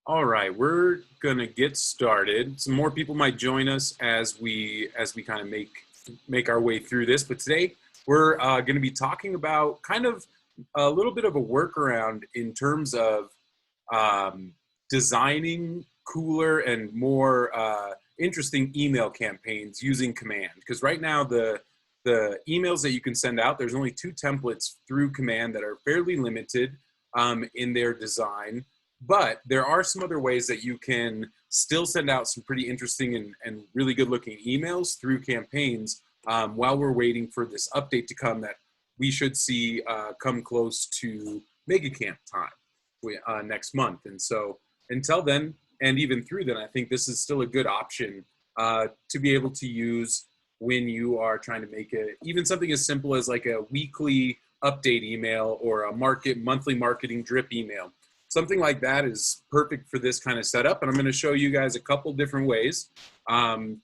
All right, we're gonna get started. Some more people might join us as we kind of make our way through this. But today we're going to be talking about kind of a little bit of a workaround in terms of um, designing cooler and more interesting email campaigns using command. Because right now the emails that you can send out, there's only two templates through command that are fairly limited in their design. But there are some other ways that you can still send out some pretty interesting and really good looking emails through campaigns while we're waiting for this update to come that we should see come close to MegaCamp time next month. And so until then, and even through then, I think this is still a good option to be able to use when you are trying to make even something as simple as like a weekly update email or a monthly marketing drip email. Something like that is perfect for this kind of setup, and I'm going to show you guys a couple different ways on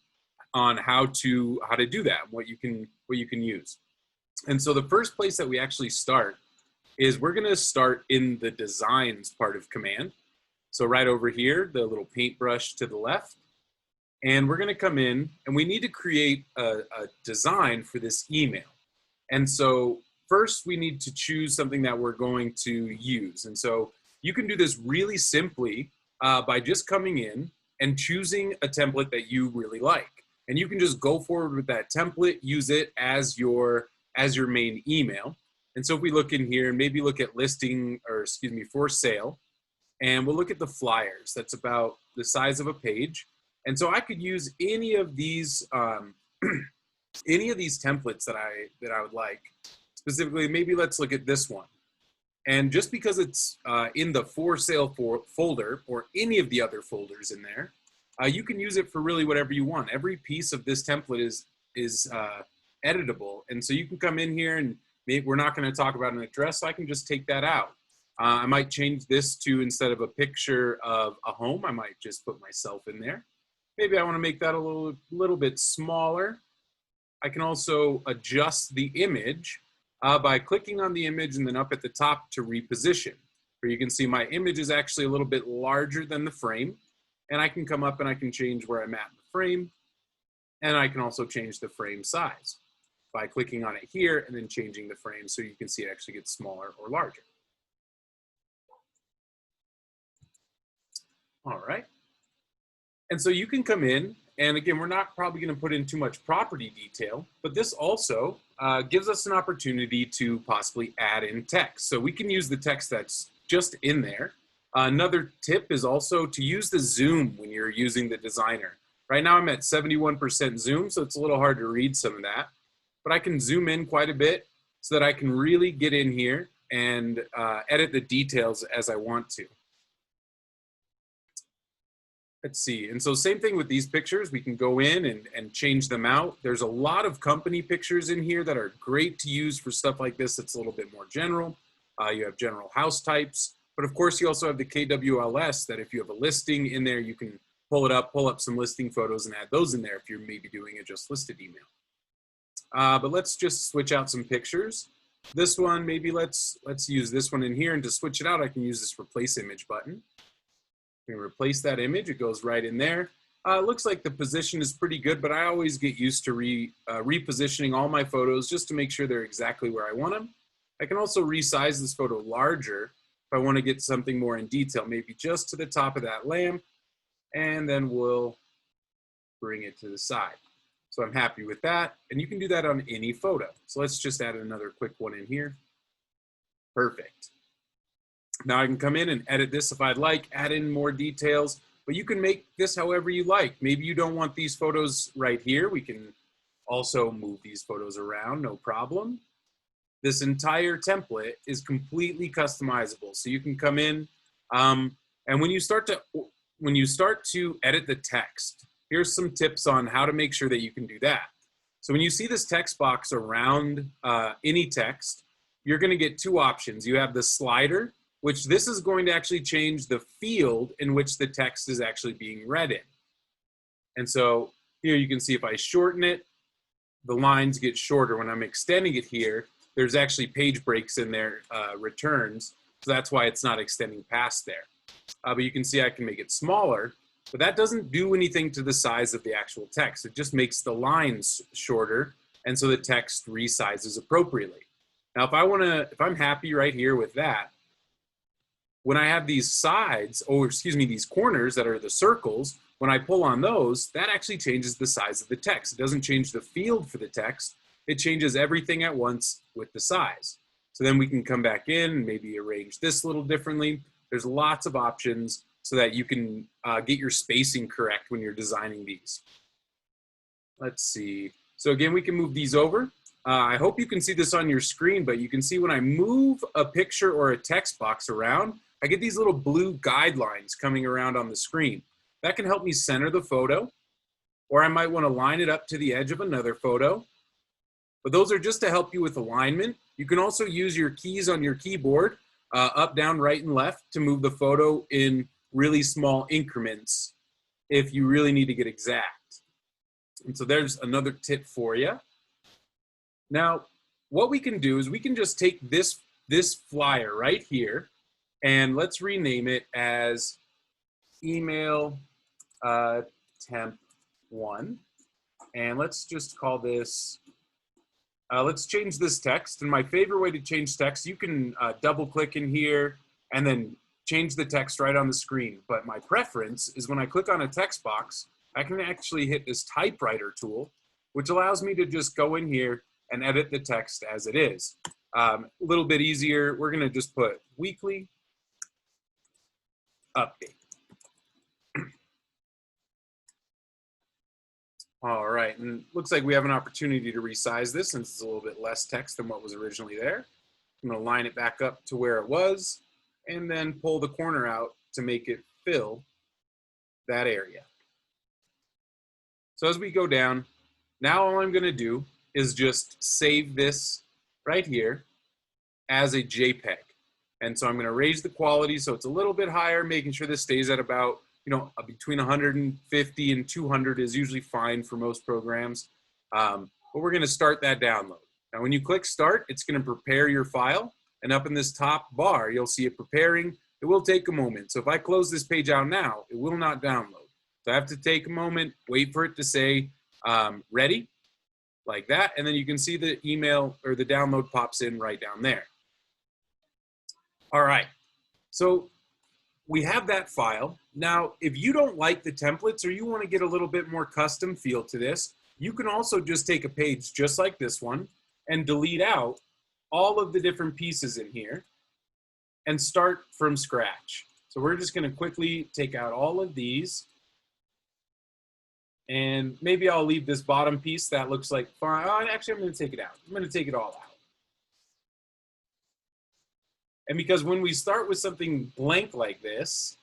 how to do that, what you can use. And so the first place that we actually start is we're going to start in the designs part of command. So right over here, the little paintbrush to the left, and we're going to come in and we need to create a design for this email. And so first we need to choose something that we're going to use. And so you can do this really simply by just coming in and choosing a template that you really like. And you can just go forward with that template, use it as your main email. And so if we look in here and maybe look at for sale, and we'll look at the flyers. That's about the size of a page. And so I could use any of these templates that I would like. Specifically, maybe let's look at this one. And just because it's in the for sale folder or any of the other folders in there, you can use it for really whatever you want. Every piece of this template is editable. And so you can come in here and we're not going to talk about an address, so I can just take that out. I might change this to, instead of a picture of a home, I might just put myself in there. Maybe I want to make that a little bit smaller. I can also adjust the image by clicking on the image and then up at the top to reposition. Where you can see my image is actually a little bit larger than the frame. And I can come up and I can change where I'm at in the frame. And I can also change the frame size by clicking on it here and then changing the frame so you can see it actually gets smaller or larger. All right. And so you can come in, and again, we're not probably going to put in too much property detail, but this also gives us an opportunity to possibly add in text. So we can use the text that's just in there. Another tip is also to use the zoom when you're using the designer. Right now I'm at 71% zoom, so it's a little hard to read some of that, but I can zoom in quite a bit so that I can really get in here and edit the details as I want to. Let's see. And so same thing with these pictures. We can go in and change them out. There's a lot of company pictures in here that are great to use for stuff like this. It's a little bit more general. You have general house types. But of course, you also have the KWLS that if you have a listing in there, you can pull up some listing photos and add those in there if you're maybe doing a just listed email. But let's just switch out some pictures. This one, maybe let's use this one in here. And to switch it out, I can use this replace image button. Replace that image, it goes right in there. It looks like the position is pretty good, but I always get used to repositioning all my photos just to make sure they're exactly where I want them. I can also resize this photo larger if I want to get something more in detail, maybe just to the top of that lamp, and then we'll bring it to the side. So I'm happy with that, and you can do that on any photo. So let's just add another quick one in here. Perfect. Now I can come in and edit this if I'd like, add in more details, but you can make this however you like. Maybe you don't want these photos right here. We can also move these photos around, no problem. This entire template is completely customizable. So you can come in, and when you start to edit the text, here's some tips on how to make sure that you can do that. So when you see this text box around any text, you're gonna get two options. You have the slider, which this is going to actually change the field in which the text is actually being read in. And so here you can see if I shorten it, the lines get shorter. When I'm extending it here, there's actually page breaks in there, returns. So that's why it's not extending past there. but you can see I can make it smaller, but that doesn't do anything to the size of the actual text. It just makes the lines shorter, and so the text resizes appropriately. Now, if I'm happy right here with that, when I have these sides, or excuse me, these corners that are the circles, when I pull on those, that actually changes the size of the text. It doesn't change the field for the text. It changes everything at once with the size. So then we can come back in and maybe arrange this a little differently. There's lots of options so that you can get your spacing correct when you're designing these. Let's see. So again, we can move these over. I hope you can see this on your screen, but you can see when I move a picture or a text box around, I get these little blue guidelines coming around on the screen. That can help me center the photo, or I might want to line it up to the edge of another photo. But those are just to help you with alignment. You can also use your keys on your keyboard, up, down, right, and left, to move the photo in really small increments if you really need to get exact. And so there's another tip for you. Now, what we can do is we can just take this flyer right here, and let's rename it as email temp 1. And let's just call this, let's change this text. And my favorite way to change text, you can double click in here and then change the text right on the screen. But my preference is when I click on a text box, I can actually hit this typewriter tool, which allows me to just go in here and edit the text as it is. A little bit easier, we're gonna just put weekly update. All right, and looks like we have an opportunity to resize this since it's a little bit less text than what was originally there. I'm gonna line it back up to where it was and then pull the corner out to make it fill that area. So as we go down, now all I'm gonna do is just save this right here as a JPEG. And so I'm gonna raise the quality so it's a little bit higher, making sure this stays at about, between 150 and 200 is usually fine for most programs. But we're gonna start that download. Now when you click start, it's gonna prepare your file, and up in this top bar, you'll see it preparing. It will take a moment. So if I close this page out now, it will not download. So I have to take a moment, wait for it to say ready, like that, and then you can see the email or the download pops in right down there. All right, so we have that file. Now, if you don't like the templates or you want to get a little bit more custom feel to this, you can also just take a page just like this one and delete out all of the different pieces in here and start from scratch. So we're just going to quickly take out all of these. And maybe I'll leave this bottom piece that looks like fine. Oh, actually, I'm going to take it out. I'm going to take it all out. And because when we start with something blank like this,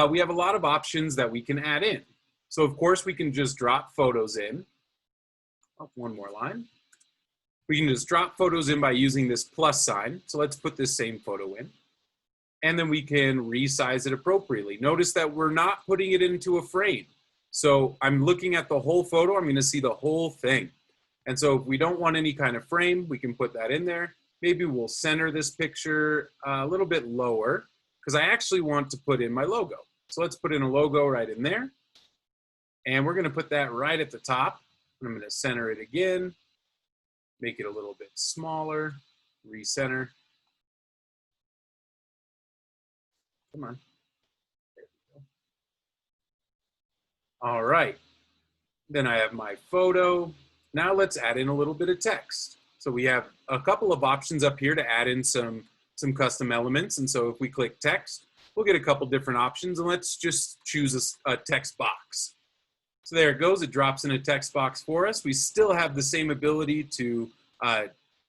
we have a lot of options that we can add in. So of course, we can just drop photos in. Oh, one more line. We can just drop photos in by using this plus sign. So let's put this same photo in. And then we can resize it appropriately. Notice that we're not putting it into a frame. So I'm looking at the whole photo, I'm gonna see the whole thing. And so if we don't want any kind of frame, we can put that in there. Maybe we'll center this picture a little bit lower because I actually want to put in my logo. So let's put in a logo right in there. And we're gonna put that right at the top. I'm gonna center it again, make it a little bit smaller, recenter. Come on. All right, then I have my photo. Now let's add in a little bit of text. So we have a couple of options up here to add in some custom elements. And so if we click text, we'll get a couple different options, and let's just choose a text box. So there it goes, it drops in a text box for us. We still have the same ability to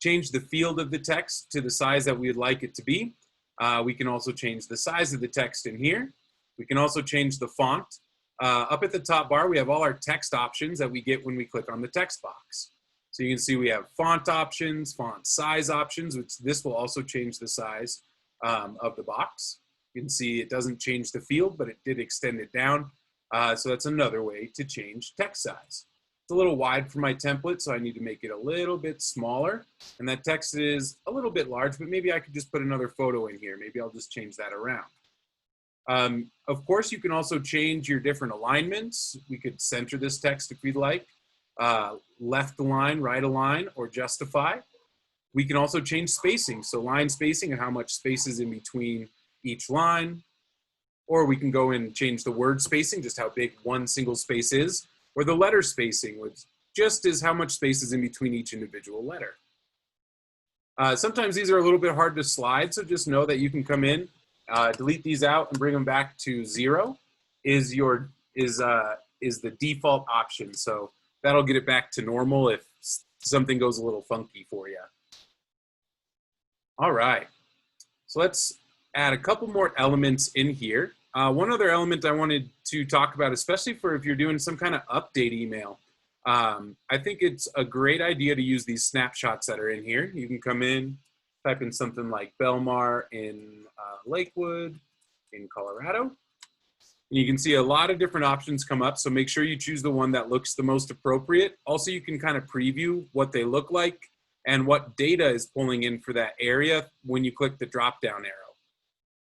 change the field of the text to the size that we'd like it to be. We can also change the size of the text in here. We can also change the font. Up at the top bar, we have all our text options that we get when we click on the text box. So you can see we have font options, font size options, which this will also change the size of the box. You can see it doesn't change the field, but it did extend it down. So that's another way to change text size. It's a little wide for my template, so I need to make it a little bit smaller. And that text is a little bit large, but maybe I could just put another photo in here. Maybe I'll just change that around. Of course, you can also change your different alignments. We could center this text if we'd like, left align, right align, or justify. We can also change spacing, so line spacing and how much space is in between each line. Or we can go and change the word spacing, just how big one single space is, or the letter spacing, which just is how much space is in between each individual letter. Sometimes these are a little bit hard to slide, so just know that you can come in, delete these out, and bring them back to 0 is the default option. So that'll get it back to normal if something goes a little funky for you. All right, so let's add a couple more elements in here. One other element I wanted to talk about, especially for if you're doing some kind of update email, I think it's a great idea to use these snapshots that are in here. You can come in, type in something like Belmar in Lakewood in Colorado. And you can see a lot of different options come up, so make sure you choose the one that looks the most appropriate. Also, you can kind of preview what they look like and what data is pulling in for that area when you click the drop-down arrow.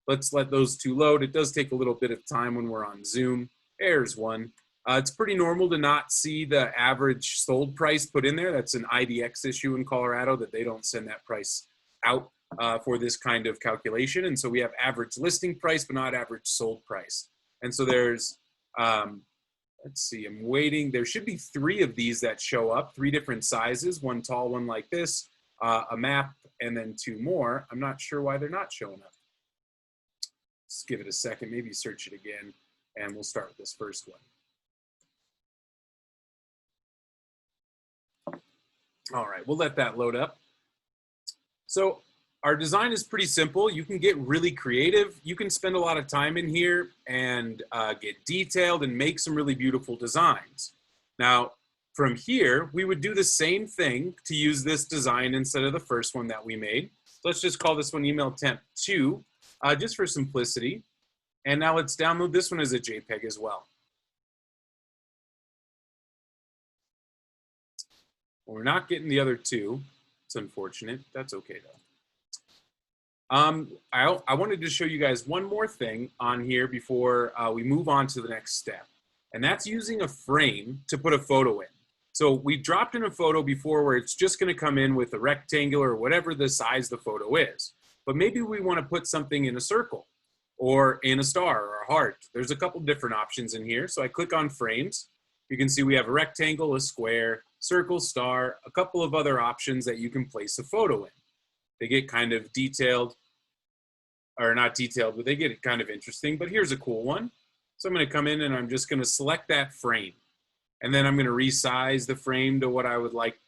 Let's let those two load. It does take a little bit of time when we're on Zoom. There's one. It's pretty normal to not see the average sold price put in there. That's an IDX issue in Colorado that they don't send that price out for this kind of calculation. And so we have average listing price, but not average sold price. And so there's, let's see, I'm waiting. There should be 3 of these that show up, 3 different sizes, one tall, one like this, a map, and then 2 more. I'm not sure why they're not showing up. Let's give it a second, maybe search it again, and we'll start with this first one. All right, we'll let that load up. So our design is pretty simple. You can get really creative. You can spend a lot of time in here and get detailed and make some really beautiful designs. Now, from here, we would do the same thing to use this design instead of the first one that we made. So let's just call this one email temp 2, just for simplicity. And now let's download this one as a JPEG as well. We're not getting the other 2. It's unfortunate. That's okay though. I wanted to show you guys one more thing on here before we move on to the next step. And that's using a frame to put a photo in. So we dropped in a photo before where it's just going to come in with a rectangular or whatever the size the photo is. But maybe we want to put something in a circle or in a star or a heart. There's a couple different options in here. So I click on frames. You can see we have a rectangle, a square, circle, star, a couple of other options that you can place a photo in. They get kind of detailed, or not detailed, but they get kind of interesting. But here's a cool one. So I'm going to come in and I'm just going to select that frame. And then I'm going to resize the frame to what I would like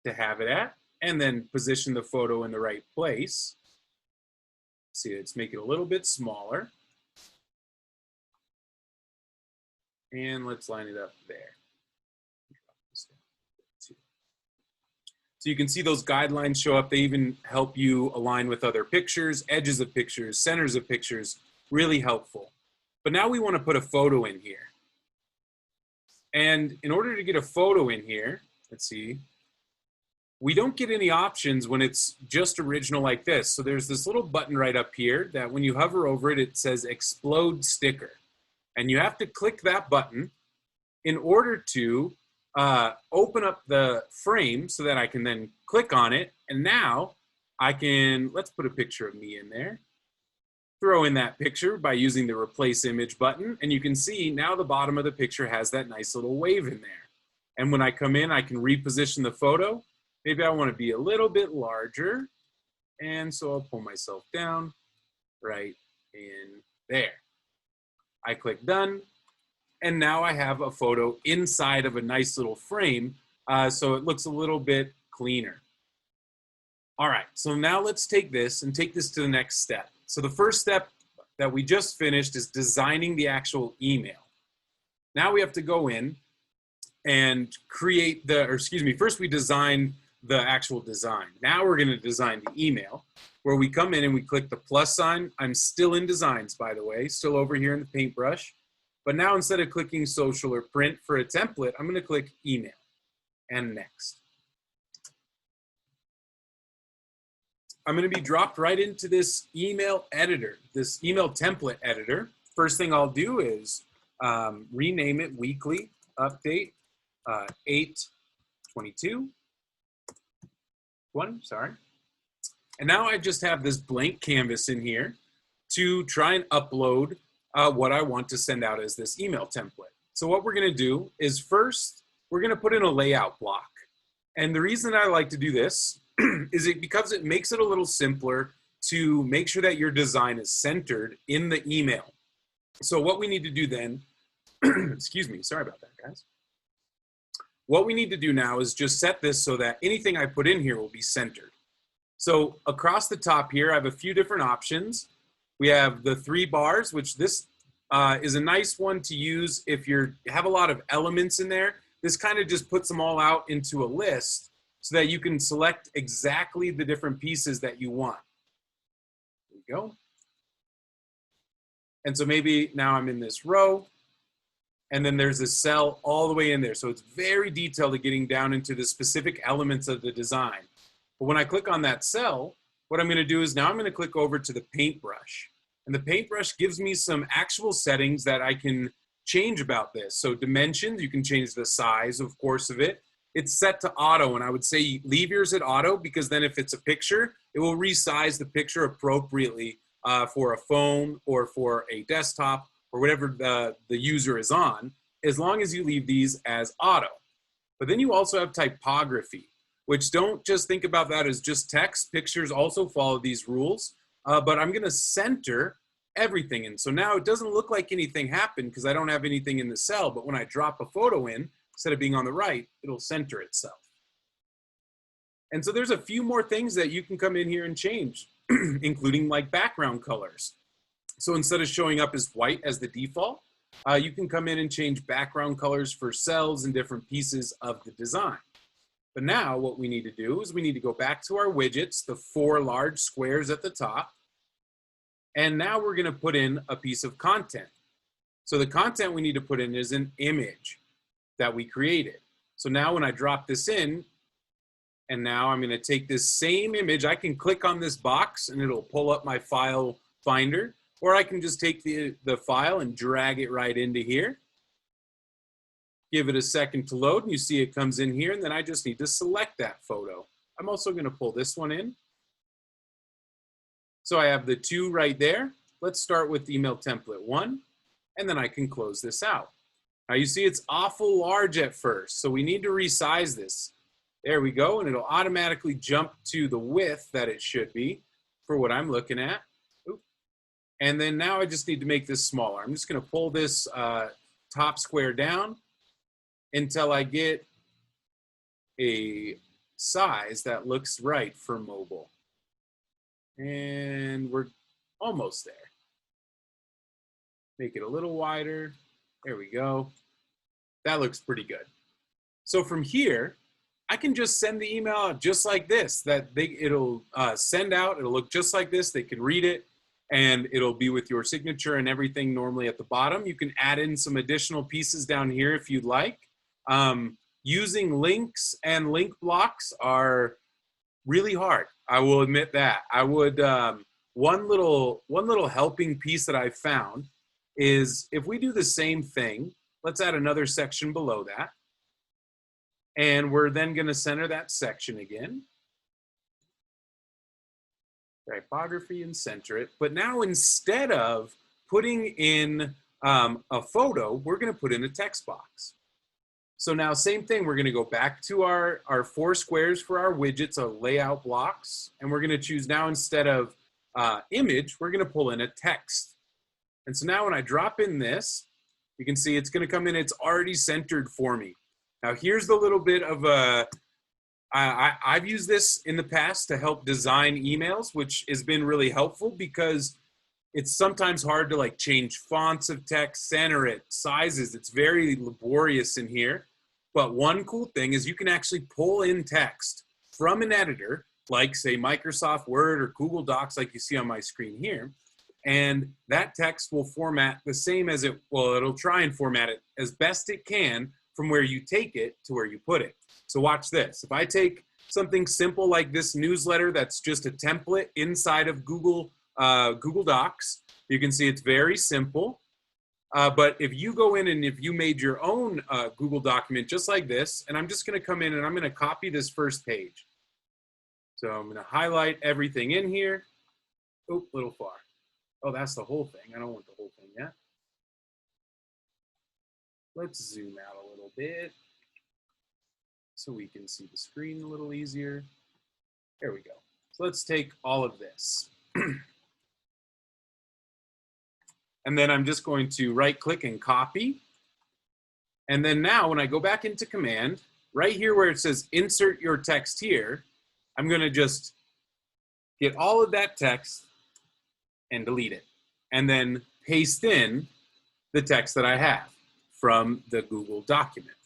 to have it at, and then position the photo in the right place. See, let's make it a little bit smaller. And let's line it up there. So you can see those guidelines show up. They even help you align with other pictures, edges of pictures, centers of pictures, really helpful. But now we want to put a photo in here. And in order to get a photo in here, let's see, we don't get any options when it's just original like this. So there's this little button right up here that when you hover over it, it says explode sticker. And you have to click that button in order to open up the frame so that I can then click on it. And now I can, let's put a picture of me in there. Throw in that picture by using the replace image button. And you can see now the bottom of the picture has that nice little wave in there. And when I come in, I can reposition the photo. Maybe I want to be a little bit larger. And so I'll pull myself down right in there. I click done. And now I have a photo inside of a nice little frame. So it looks a little bit cleaner. All right, so now let's take this and take this to the next step. So the first step that we just finished is designing the actual email. Now we have to go in and create the, or excuse me, first we design the actual design. Now we're gonna design the email, where we come in and we click the plus sign. I'm still in designs, by the way, still over here in the paintbrush. But now instead of clicking social or print for a template, I'm gonna click email and next. I'm gonna be dropped right into this email editor, this email template editor. first thing I'll do is rename it weekly update 8/22. Sorry. And now I just have this blank canvas in here to try and upload what I want to send out as this email template. So what we're going to do is first, we're going to put in a layout block. And the reason I like to do this is because it makes it a little simpler to make sure that your design is centered in the email. So what we need to do then, excuse me, sorry about that, guys. What we need to do now is just set this so that anything I put in here will be centered. So across the top here, I have a few different options. We have the 3 bars, which this is a nice one to use if you have a lot of elements in there. This kind of just puts them all out into a list so that you can select exactly the different pieces that you want. There we go. And so maybe now I'm in this row, and then there's a cell all the way in there. So it's very detailed at getting down into the specific elements of the design. But when I click on that cell, what I'm going to do is now I'm going to click over to the paintbrush. And the paintbrush gives me some actual settings that I can change about this. So dimensions, you can change the size, of course, of it. It's set to auto, and I would say leave yours at auto, because then if it's a picture, it will resize the picture appropriately for a phone or for a desktop or whatever the user is on, as long as you leave these as auto. But then you also have typography, which don't just think about that as just text. Pictures also follow these rules, but I'm going to center everything in. So now it doesn't look like anything happened because I don't have anything in the cell, but when I drop a photo in, instead of being on the right, it'll center itself. And so there's a few more things that you can come in here and change, including like background colors. So instead of showing up as white as the default, you can come in and change background colors for cells and different pieces of the design. But now what we need to do is we need to go back to our widgets, the 4 large squares at the top. And now we're going to put in a piece of content. So the content we need to put in is an image that we created. So now when I drop this in, and now I'm going to take this same image, I can click on this box and it'll pull up my file finder, or I can just take the file and drag it right into here. Give it a second to load, and you see it comes in here, and then I just need to select that photo. I'm also going to pull this one in. So I have the 2 right there. Let's start with email template 1, and then I can close this out. Now you see it's awful large at first, so we need to resize this. There we go, and it'll automatically jump to the width that it should be for what I'm looking at. Oop. And then now I just need to make this smaller. I'm just going to pull this top square down until I get a size that looks right for mobile. And we're almost there. Make it a little wider. There we go. That looks pretty good. So from here, I can just send the email out just like this. It'll send out, it'll look just like this. They can read it, and it'll be with your signature and everything normally at the bottom. You can add in some additional pieces down here if you'd like. Using links and link blocks are really hard. I will admit that. I would, one little helping piece that I found is if we do the same thing, let's add another section below that. And we're then going to center that section again. Typography and center it. But now instead of putting in a photo, we're going to put in a text box. So now same thing, we're going to go back to our 4 squares for our widgets, our layout blocks. And we're going to choose now instead of image, we're going to pull in a text. And so now when I drop in this, you can see it's going to come in, it's already centered for me. Now here's the little bit of I've used this in the past to help design emails, which has been really helpful because it's sometimes hard to like change fonts of text, center it, sizes. It's very laborious in here. But one cool thing is you can actually pull in text from an editor, like say Microsoft Word or Google Docs, like you see on my screen here. And that text will format the same as it'll try and format it as best it can from where you take it to where you put it. So watch this. If I take something simple like this newsletter that's just a template inside of Google Docs, you can see it's very simple. But if you go in and if you made your own Google document just like this, and I'm just going to come in and I'm going to copy this first page. So I'm going to highlight everything in here. Oh, a little far. Oh, that's the whole thing. I don't want the whole thing yet. Let's zoom out a little bit so we can see the screen a little easier. There we go. So let's take all of this. And then I'm just going to right click and copy. And then now when I go back into command, right here where it says insert your text here, I'm going to just get all of that text and delete it. And then paste in the text that I have from the Google document.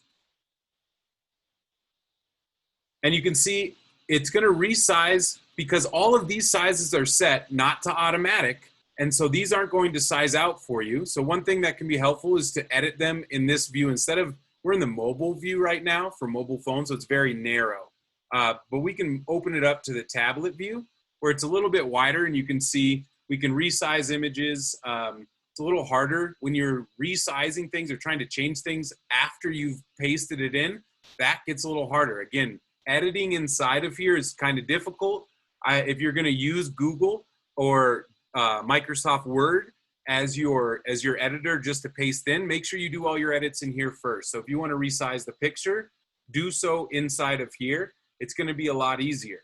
And you can see it's going to resize because all of these sizes are set not to automatic. And so these aren't going to size out for you. So one thing that can be helpful is to edit them in this view. Instead of, we're in the mobile view right now for mobile phones, so it's very narrow. But we can open it up to the tablet view where it's a little bit wider and you can see we can resize images. It's a little harder when you're resizing things or trying to change things after you've pasted it in. That gets a little harder. Again, editing inside of here is kind of difficult. If you're going to use Google or Microsoft Word as your editor just to paste in, make sure you do all your edits in here first. So if you want to resize the picture, do so inside of here. It's going to be a lot easier.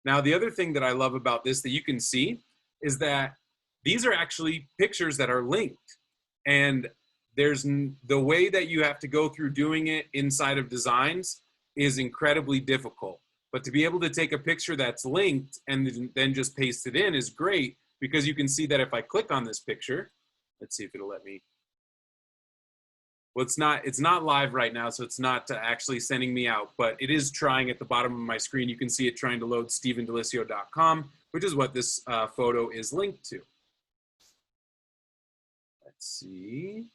Now, the other thing that I love about this that you can see is that these are actually pictures that are linked. And there's the way that you have to go through doing it inside of Designs is incredibly difficult. But to be able to take a picture that's linked and then just paste it in is great because you can see that if I click on this picture, let's see if it'll let me. Well, it's not live right now, so it's not actually sending me out, but it is trying at the bottom of my screen. You can see it trying to load stevendelicio.com, which is what this photo is linked to. Let's see.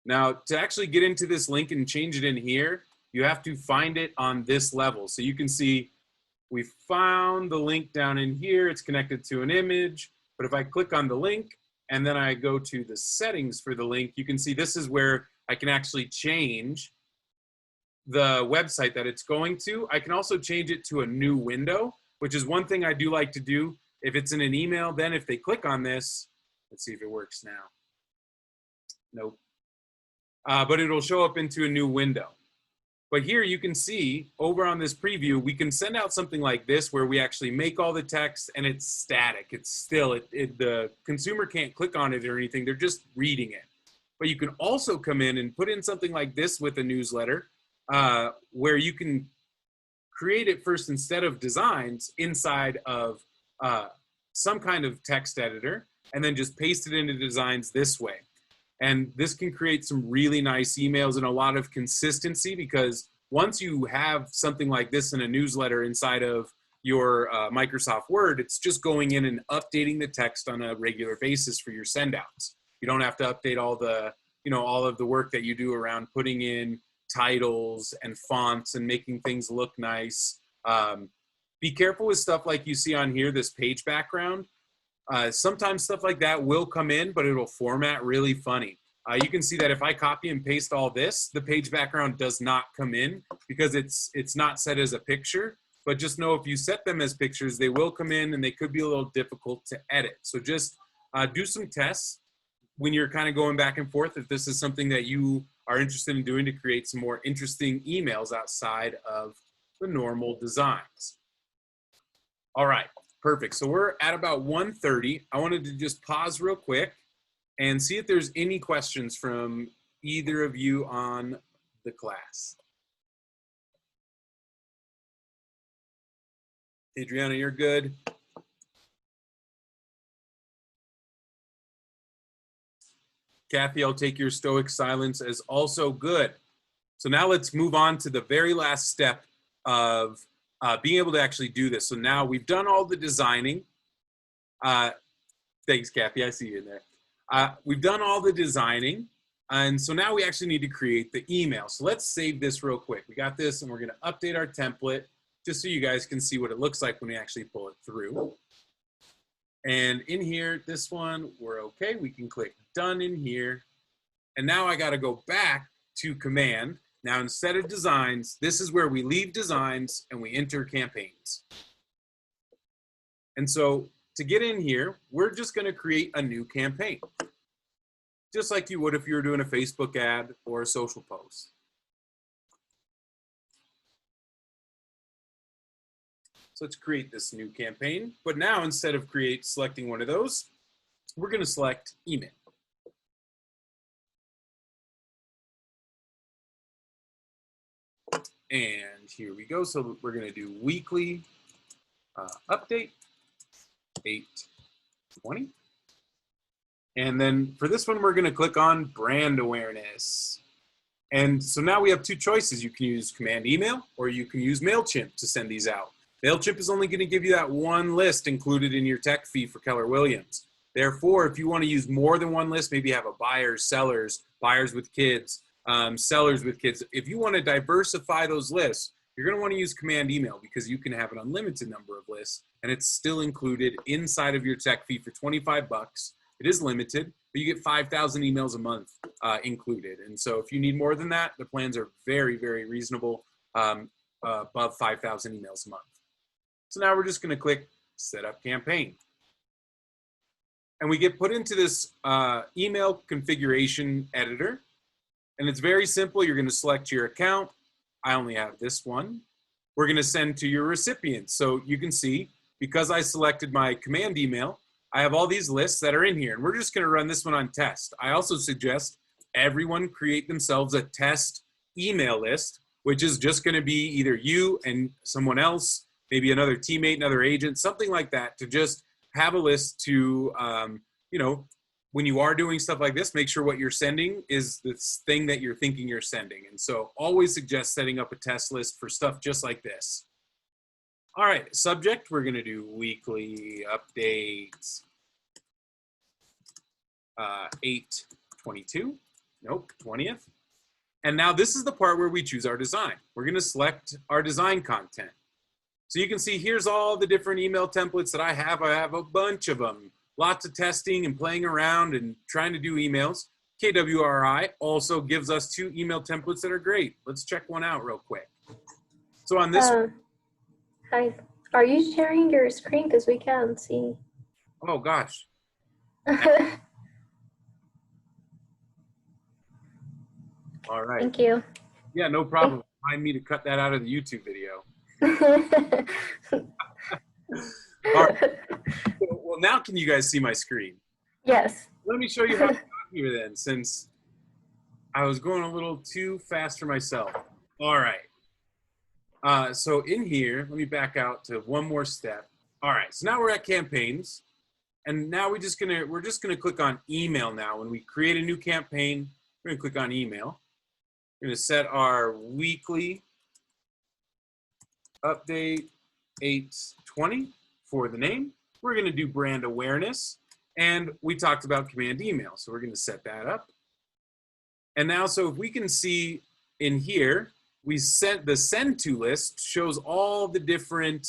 Now, to actually get into this link and change it in here, you have to find it on this level. So you can see we found the link down in here. It's connected to an image. But if I click on the link and then I go to the settings for the link, you can see this is where I can actually change the website that it's going to. I can also change it to a new window, which is one thing I do like to do. If it's in an email, then if they click on this, let's see if it works now. Nope. But it'll show up into a new window. But here you can see over on this preview, we can send out something like this where we actually make all the text and it's static. It's still, the consumer can't click on it or anything. They're just reading it. But you can also come in and put in something like this with a newsletter where you can create it first instead of Designs inside of some kind of text editor and then just paste it into Designs this way. And this can create some really nice emails and a lot of consistency because once you have something like this in a newsletter inside of your Microsoft Word, it's just going in and updating the text on a regular basis for your sendouts. You don't have to update all the, all of the work that you do around putting in titles and fonts and making things look nice. Be careful with stuff like you see on here, this page background. Sometimes stuff like that will come in, but it'll format really funny. You can see that if I copy and paste all this, the page background does not come in because it's not set as a picture. But just know if you set them as pictures, they will come in and they could be a little difficult to edit. So just do some tests when you're kind of going back and forth if this is something that you are interested in doing to create some more interesting emails outside of the normal Designs. All right. Perfect. So we're at about 1:30. I wanted to just pause real quick and see if there's any questions from either of you on the class. Adriana, you're good. Kathy, I'll take your stoic silence as also good. So now let's move on to the very last step of being able to actually do this. So now we've done all the designing. Thanks, Kathy. I see you in there. We've done all the designing. And so now we actually need to create the email. So let's save this real quick. We got this and we're going to update our template just so you guys can see what it looks like when we actually pull it through. And in here, this one, we're okay. We can click done in here. And now I got to go back to command. Now, instead of designs, this is where we leave designs and we enter campaigns. And so to get in here, we're just going to create a new campaign, just like you would if you were doing a Facebook ad or a social post. So let's create this new campaign. But now, instead of selecting one of those, we're going to select email. And here we go. So we're going to do weekly update 8/20. And then for this one, we're going to click on brand awareness. And so now we have two choices. You can use command email or you can use MailChimp to send these out. MailChimp is only going to give you that one list included in your tech fee for Keller Williams. Therefore, if you want to use more than one list, maybe you have a buyers, sellers, buyers with kids, sellers with kids. If you want to diversify those lists, you're going to want to use command email because you can have an unlimited number of lists and it's still included inside of your tech fee for 25 bucks. It is limited, but you get 5,000 emails a month included. And so if you need more than that, the plans are very, very reasonable, above 5,000 emails a month. So now we're just going to click set up campaign. And we get put into this email configuration editor. And it's very simple. You're going to select your account. I only have this one. We're going to send to your recipients. So you can see, because I selected my command email, I have all these lists that are in here. And we're just going to run this one on test. I also suggest everyone create themselves a test email list, which is just going to be either you and someone else, maybe another teammate, another agent, something like that, to just have a list to, you know, when you are doing stuff like this, make sure what you're sending is this thing that you're thinking you're sending. And so always suggest setting up a test list for stuff just like this. All right, subject, we're going to do weekly updates, 8/22, nope, 20th. And now this is the part where we choose our design. We're going to select our design content. So you can see here's all the different email templates that I have. I have a bunch of them. Lots of testing and playing around and trying to do emails. KWRI also gives us 2 email templates that are great. Let's check one out real quick. So on this hi, are you sharing your screen? Because we can't see. Oh gosh. All right. Thank you. Yeah, no problem. Remind me to cut that out of the YouTube video. All right. Well, now can you guys see my screen? Yes. Let me show you how to get here then, since I was going a little too fast for myself. All right. So in here, let me back out to one more step. All right. So now we're at campaigns, and now we're just gonna click on email. Now, when we create a new campaign, we're gonna click on email. We're gonna set our weekly update 8/20 for the name. We're going to do brand awareness, and we talked about command email, so we're going to set that up. And now, so if we can see in here, we sent the send to list shows all the different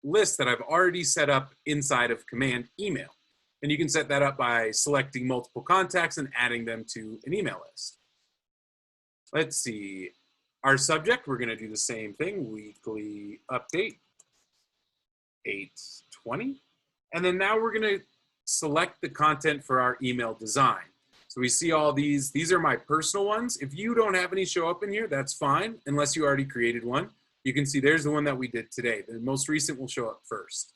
lists that I've already set up inside of command email. And you can set that up by selecting multiple contacts and adding them to an email list. Let's see. Our subject, we're going to do the same thing, weekly update, 8/20. And then now we're going to select the content for our email design. So we see all these are my personal ones. If you don't have any show up in here, that's fine, unless you already created one. You can see there's the one that we did today. The most recent will show up first.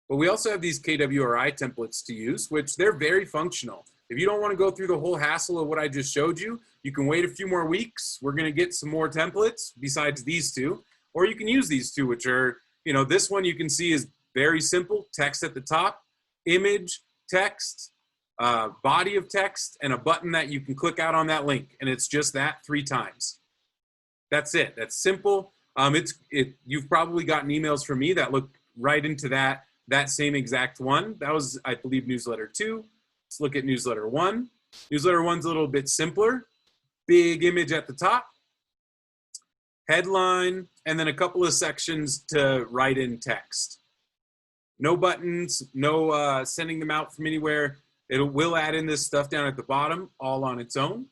But we also have these KWRI templates to use, which they're very functional. If you don't want to go through the whole hassle of what I just showed you, you can wait a few more weeks. We're going to get some more templates besides these two, or you can use these two, which are, you know, this one you can see is very simple, text at the top, image, text, body of text, and a button that you can click out on that link. And it's just that 3 times. That's it. That's simple. You've probably gotten emails from me that look right into that same exact one. That was, I believe, newsletter 2. Let's look at newsletter 1. Newsletter 1's a little bit simpler. Big image at the top, headline, and then a couple of sections to write in text. No buttons, no sending them out from anywhere. It will add in this stuff down at the bottom all on its own,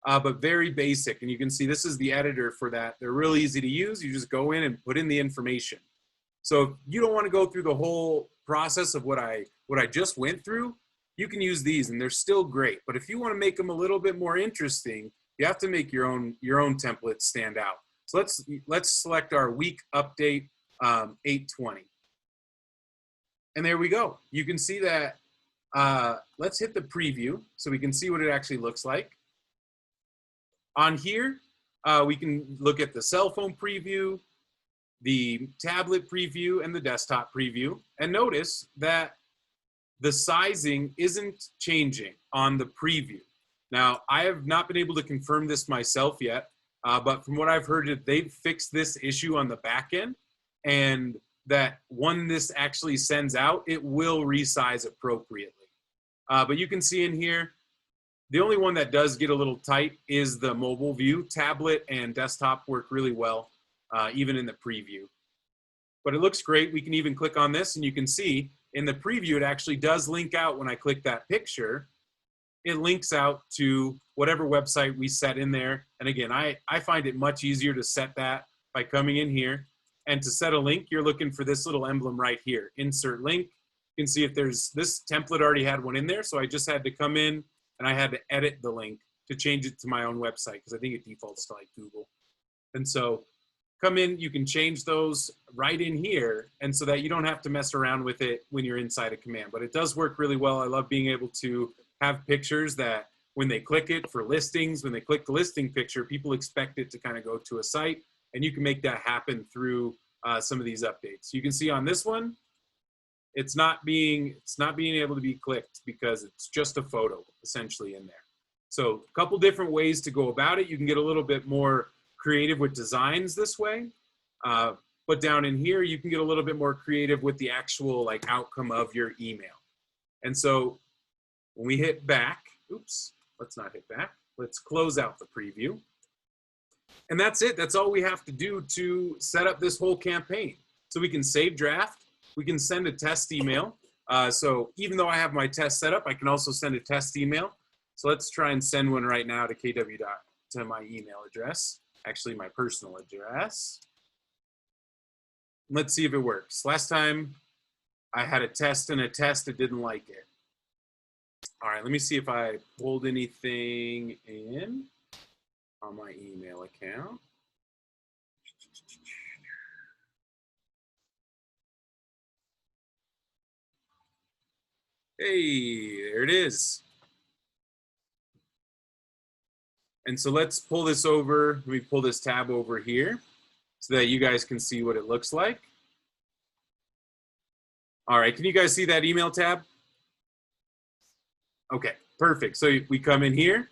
but very basic. And you can see this is the editor for that. They're really easy to use. You just go in and put in the information. So if you don't want to go through the whole process of what I just went through, you can use these and they're still great. But if you want to make them a little bit more interesting, you have to make your own templates stand out. So let's select our week update 820. And there we go. You can see that. Let's hit the preview so we can see what it actually looks like. On here, we can look at the cell phone preview, the tablet preview, and the desktop preview. And notice that the sizing isn't changing on the preview. Now, I have not been able to confirm this myself yet, but from what I've heard, they've fixed this issue on the back end, and that when this actually sends out, it will resize appropriately. But you can see in here, the only one that does get a little tight is the mobile view. Tablet and desktop work really well, even in the preview. But it looks great. We can even click on this, and you can see in the preview, it actually does link out when I click that picture. It links out to whatever website we set in there. And again, I find it much easier to set that by coming in here. And to set a link, you're looking for this little emblem right here, insert link. You can see if there's, this template already had one in there, so I just had to come in and I had to edit the link to change it to my own website because I think it defaults to like Google. And so come in, you can change those right in here, and so that you don't have to mess around with it when you're inside a command. But it does work really well. I love being able to have pictures that when they click it for listings, when they click the listing picture, people expect it to kind of go to a site, and you can make that happen through some of these updates. You can see on this one, it's not being able to be clicked because it's just a photo essentially in there. So a couple different ways to go about it. You can get a little bit more creative with designs this way. But down in here, you can get a little bit more creative with the actual like outcome of your email. And so when we hit back, oops, let's not hit back. Let's close out the preview. And that's it. That's all we have to do to set up this whole campaign. So we can save draft. We can send a test email. So even though I have my test set up, I can also send a test email. So let's try and send one right now to KW. To my email address, actually my personal address. Let's see if it works. Last time I had a test and a test, it didn't like it. All right, let me see if I pulled anything in on my email account. Hey, there it is. And so let's pull this over. Let me pull this tab over here so that you guys can see what it looks like. All right, can you guys see that email tab? Okay, perfect. So we come in here,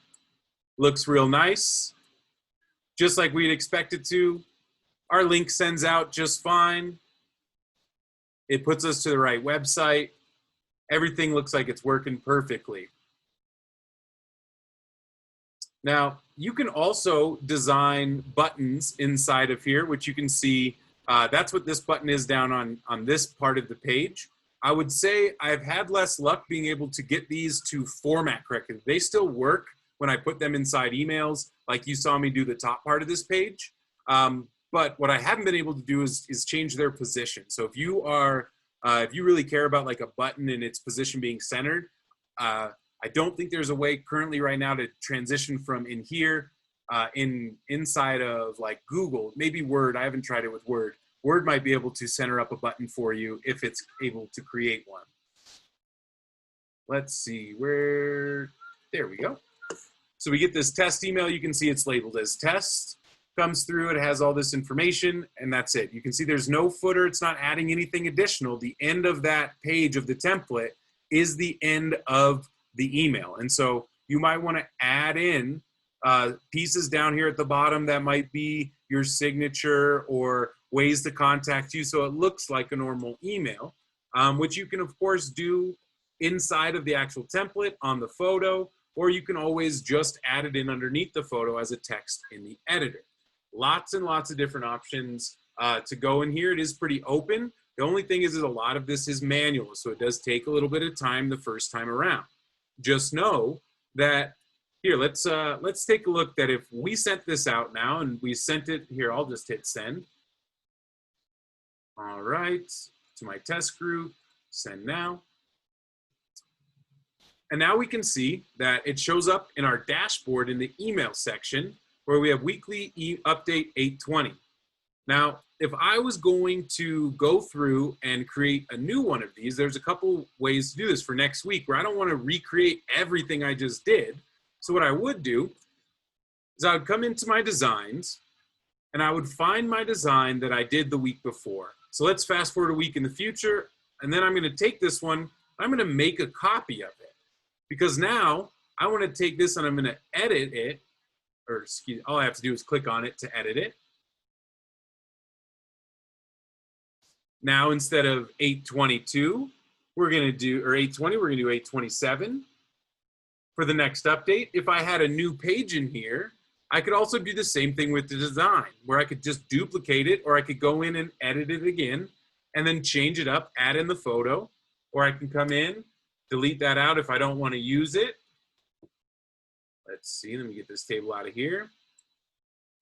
looks real nice, just like we'd expect it to. Our link sends out just fine. It puts us to the right website. Everything looks like it's working perfectly. Now, you can also design buttons inside of here, which you can see. That's what this button is down on this part of the page. I would say I've had less luck being able to get these to format correctly. They still work when I put them inside emails, like you saw me do the top part of this page. But what I haven't been able to do is change their position. So if you really care about like a button and its position being centered, I don't think there's a way currently right now to transition from in here inside of like Google, maybe Word. I haven't tried it with Word. Word might be able to center up a button for you if it's able to create one. Let's see where, there we go. So we get this test email. You can see it's labeled as test. Comes through, it has all this information, and that's it. You can see there's no footer. It's not adding anything additional. The end of that page of the template is the end of the email. And so you might want to add in pieces down here at the bottom that might be your signature or ways to contact you so it looks like a normal email, which you can of course do inside of the actual template on the photo, or you can always just add it in underneath the photo as a text in the editor. Lots and lots of different options to go in here. It is pretty open. The only thing is a lot of this is manual, so it does take a little bit of time the first time around. Just know that, here, let's take a look that if we sent this out now and we sent it, here, I'll just hit send. All right, to my test group, send now. And now we can see that it shows up in our dashboard in the email section where we have weekly update 820. Now, if I was going to go through and create a new one of these, there's a couple ways to do this for next week where I don't want to recreate everything I just did. So what I would do is I would come into my designs and I would find my design that I did the week before. So let's fast forward a week in the future, and then I'm going to take this one, I'm going to make a copy of it. Because now I want to take this and I'm going to edit it, or excuse me, all I have to do is click on it to edit it. Now instead of 822, we're going to do, or 820, we're going to do 827. For the next update, if I had a new page in here, I could also do the same thing with the design, where I could just duplicate it, or I could go in and edit it again, and then change it up, add in the photo, or I can come in, delete that out if I don't want to use it. Let's see, let me get this table out of here.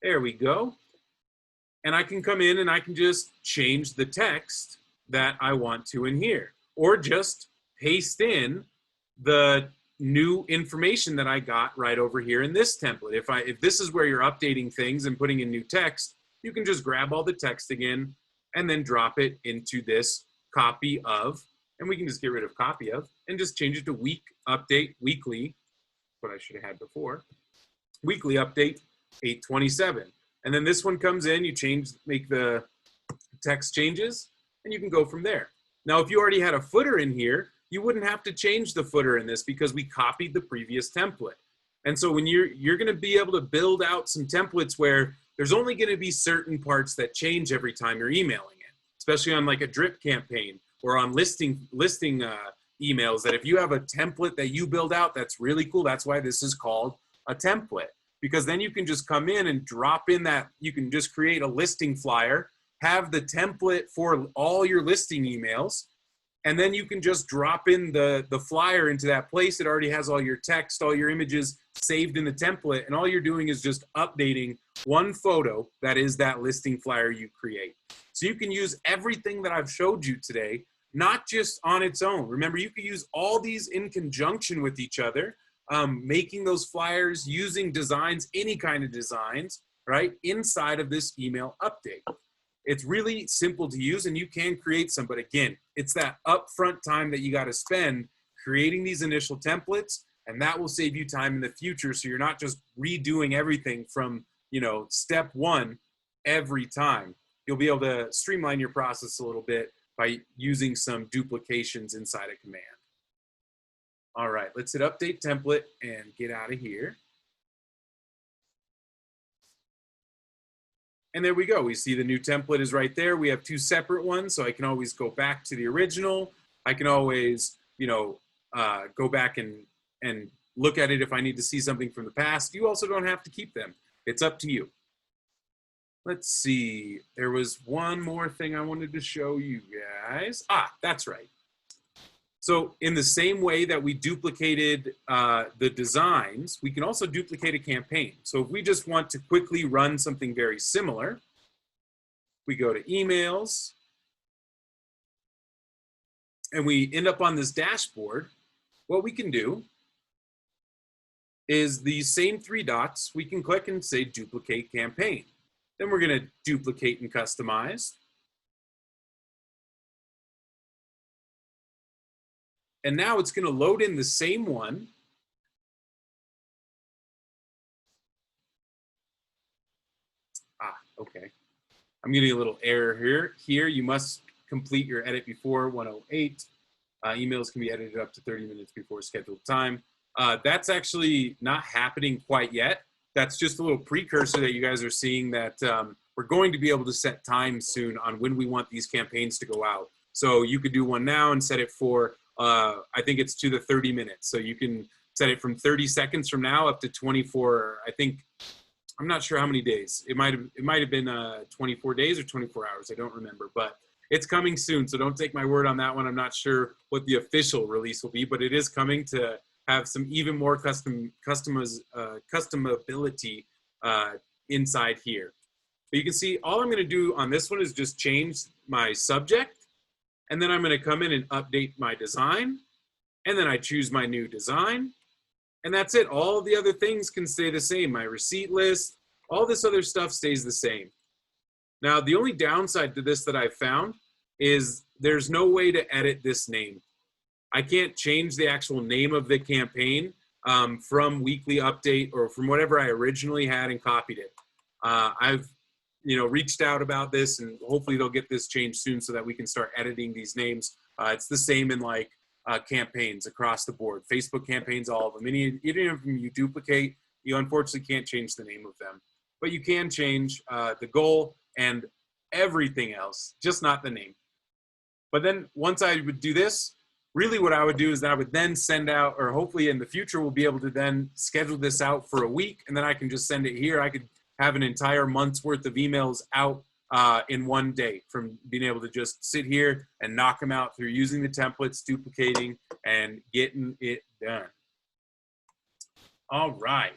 There we go. And I can come in and I can just change the text that I want to in here, or just paste in the new information that I got right over here in this template. If this is where you're updating things and putting in new text, you can just grab all the text again and then drop it into this copy of, and we can just get rid of copy of and just change it to week update weekly, what I should have had before, weekly update 827. And then this one comes in, you make the text changes, and you can go from there. Now, if you already had a footer in here, you wouldn't have to change the footer in this because we copied the previous template. And so when you're going to be able to build out some templates where there's only going to be certain parts that change every time you're emailing it, especially on like a drip campaign or on listing emails, that if you have a template that you build out, that's really cool. That's why this is called a template, because then you can just come in and drop in that, you can just create a listing flyer, have the template for all your listing emails, and then you can just drop in the flyer into that place. It already has all your text, all your images saved in the template, and all you're doing is just updating one photo that is that listing flyer you create. So you can use everything that I've showed you today, not just on its own. Remember, you can use all these in conjunction with each other, making those flyers, using designs, any kind of designs, right, inside of this email update. It's really simple to use, and you can create some, but again, it's that upfront time that you got to spend creating these initial templates, and that will save you time in the future, so you're not just redoing everything from, step one every time. You'll be able to streamline your process a little bit by using some duplications inside a command. All right, let's hit update template and get out of here. And there we go. We see the new template is right there. We have two separate ones, so I can always go back to the original. I can always, go back and look at it if I need to see something from the past. You also don't have to keep them. It's up to you. Let's see. There was one more thing I wanted to show you guys. That's right. So in the same way that we duplicated the designs, we can also duplicate a campaign. So if we just want to quickly run something very similar, we go to emails, and we end up on this dashboard. What we can do is these same three dots, we can click and say duplicate campaign. Then we're going to duplicate and customize. And now it's going to load in the same one. Okay. I'm getting a little error here. Here, you must complete your edit before 1:08. Emails can be edited up to 30 minutes before scheduled time. That's actually not happening quite yet. That's just a little precursor that you guys are seeing that we're going to be able to set time soon on when we want these campaigns to go out. So you could do one now and set it for I think it's to the 30 minutes. So you can set it from 30 seconds from now up to 24. I'm not sure how many days. It might have been 24 days or 24 hours. I don't remember. But it's coming soon, so don't take my word on that one. I'm not sure what the official release will be, but it is coming to have some even more customability inside here. But you can see all I'm going to do on this one is just change my subject, and then I'm going to come in and update my design, and then I choose my new design, and that's it. All the other things can stay the same. My receipt list, all this other stuff stays the same. Now, the only downside to this that I've found is there's no way to edit this name. I can't change the actual name of the campaign from Weekly Update or from whatever I originally had and copied it. I've reached out about this, and hopefully they'll get this changed soon so that we can start editing these names. It's the same in like campaigns across the board. Facebook campaigns, all of them. Even if you duplicate, you unfortunately can't change the name of them. But you can change the goal and everything else, just not the name. But then once I would do this, really what I would do is that I would then send out, or hopefully in the future we'll be able to then schedule this out for a week, and then I can just send it here. I could have an entire month's worth of emails out in one day from being able to just sit here and knock them out through using the templates, duplicating, and getting it done. All right.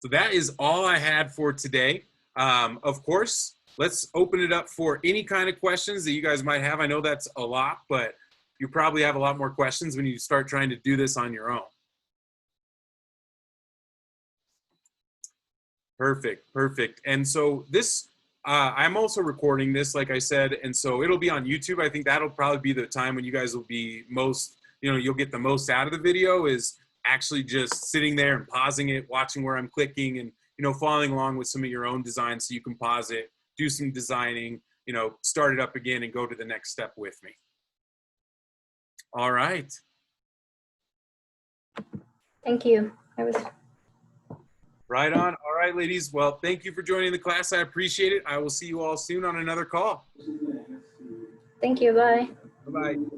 So that is all I had for today. Of course, let's open it up for any kind of questions that you guys might have. I know that's a lot, but you probably have a lot more questions when you start trying to do this on your own. Perfect, perfect. And so this, I'm also recording this, like I said, and so it'll be on YouTube. I think that'll probably be the time when you guys will be most, you'll get the most out of the video is actually just sitting there and pausing it, watching where I'm clicking, and following along with some of your own designs so you can pause it, do some designing, start it up again and go to the next step with me. All right. Thank you. Right on. All right, ladies. Well, thank you for joining the class. I appreciate it. I will see you all soon on another call. Thank you. Bye. Bye-bye.